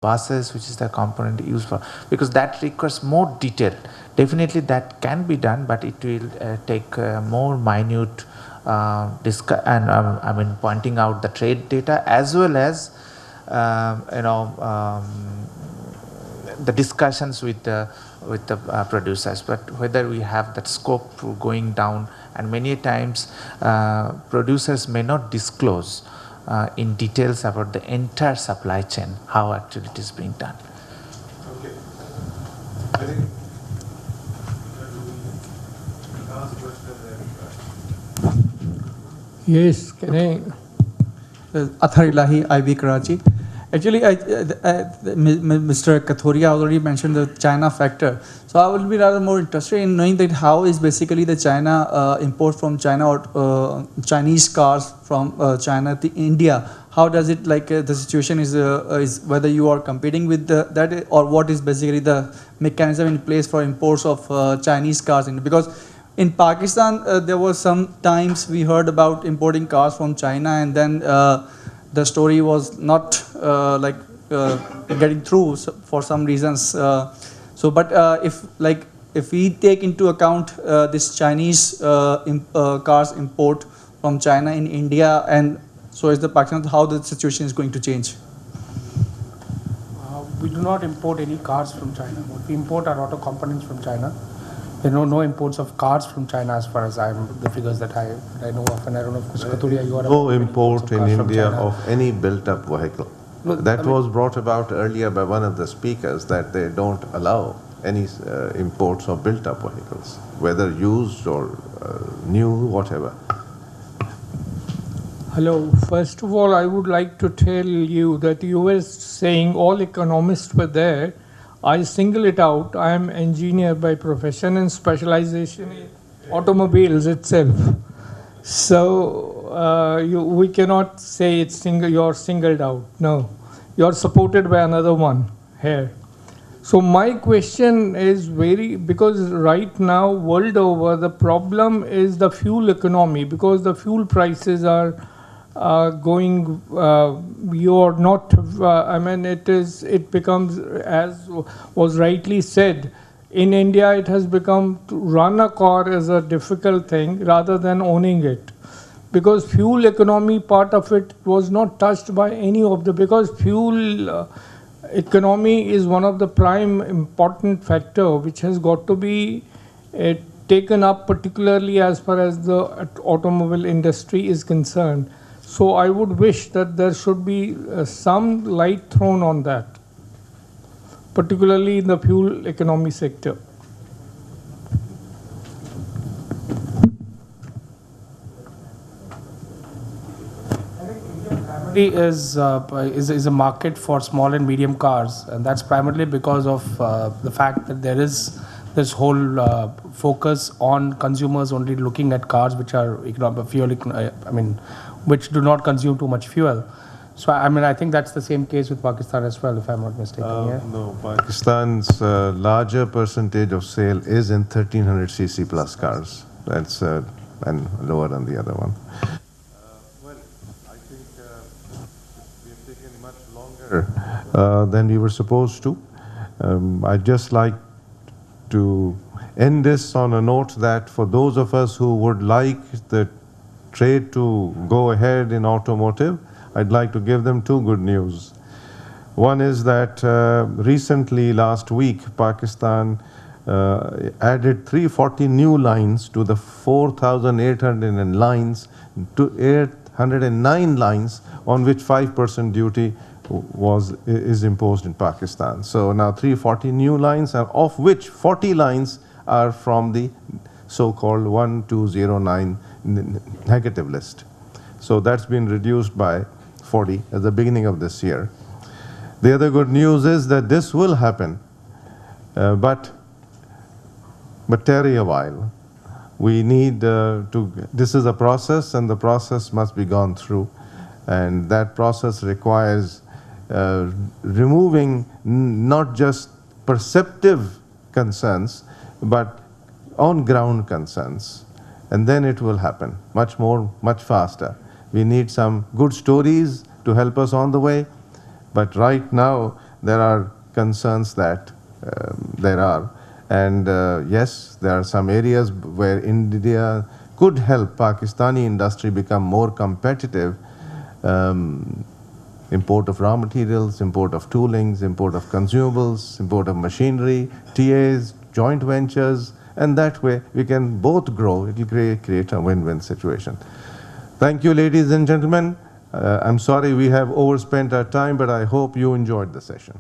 buses, which is the component used for, because that requires more detail. Definitely that can be done, but it will take more minute pointing out the trade data, as well as the discussions with the producers, but whether we have that scope for going down, and many times producers may not disclose in details about the entire supply chain, how actually it is being done. Okay. I think last question there. Yes, can I? Athar Ilahi, IB Karachi. Actually, Mr. Kathoria already mentioned the China factor. So I will be rather more interested in knowing that how is basically the China import from China or Chinese cars from China to India. How does it the situation is whether you are competing with that, or what is basically the mechanism in place for imports of Chinese cars in, because in Pakistan there was some times we heard about importing cars from China, and then the story was not getting through for some reasons. If we take into account this Chinese cars import from China in India, and so is the Pakistan, how the situation is going to change? We do not import any cars from China. We import our auto components from China. There are no imports of cars from China, as far as the figures that I know of, and I don't know if Mr. Kathuria, you are no import in India of any built-up vehicle. No, that was brought about earlier by one of the speakers, that they don't allow any imports of built-up vehicles, whether used or new, whatever. Hello. First of all, I would like to tell you that you were saying all economists were there. I single it out. I am engineer by profession and specialization in automobiles itself. So we cannot say it's you're singled out. No, you're supported by another one here. So my question is because right now world over the problem is the fuel economy, because the fuel prices are going, you're not, it becomes, as was rightly said, in India it has become to run a car as a difficult thing rather than owning it. Because fuel economy part of it was not touched by any of because fuel economy is one of the prime important factor which has got to be taken up, particularly as far as the automobile industry is concerned. So I would wish that there should be some light thrown on that, particularly in the fuel economy sector. Is a market for small and medium cars, and that's primarily because of the fact that there is this whole focus on consumers only looking at cars which are which do not consume too much fuel. So I think that's the same case with Pakistan as well, if I'm not mistaken. No, Pakistan's larger percentage of sale is in 1300cc plus cars. That's and lower than the other one. Than we were supposed to. I'd just like to end this on a note that for those of us who would like the trade to go ahead in automotive, I'd like to give them two good news. One is that recently, last week, Pakistan added 340 new lines to the 4,800 lines, to 809 lines on which 5% duty is imposed in Pakistan. So now 340 new lines, of which 40 lines are from the so-called 1209 negative list. So that's been reduced by 40 at the beginning of this year. The other good news is that this will happen, but tarry a while. We need this is a process, and the process must be gone through, and that process requires removing not just perceptive concerns, but on-ground concerns. And then it will happen much faster. We need some good stories to help us on the way. But right now, there are concerns that there are. And yes, there are some areas where India could help Pakistani industry become more competitive. Import of raw materials, import of toolings, import of consumables, import of machinery, TAs, joint ventures, and that way we can both grow. It will create a win-win situation. Thank you, ladies and gentlemen. I'm sorry we have overspent our time, but I hope you enjoyed the session.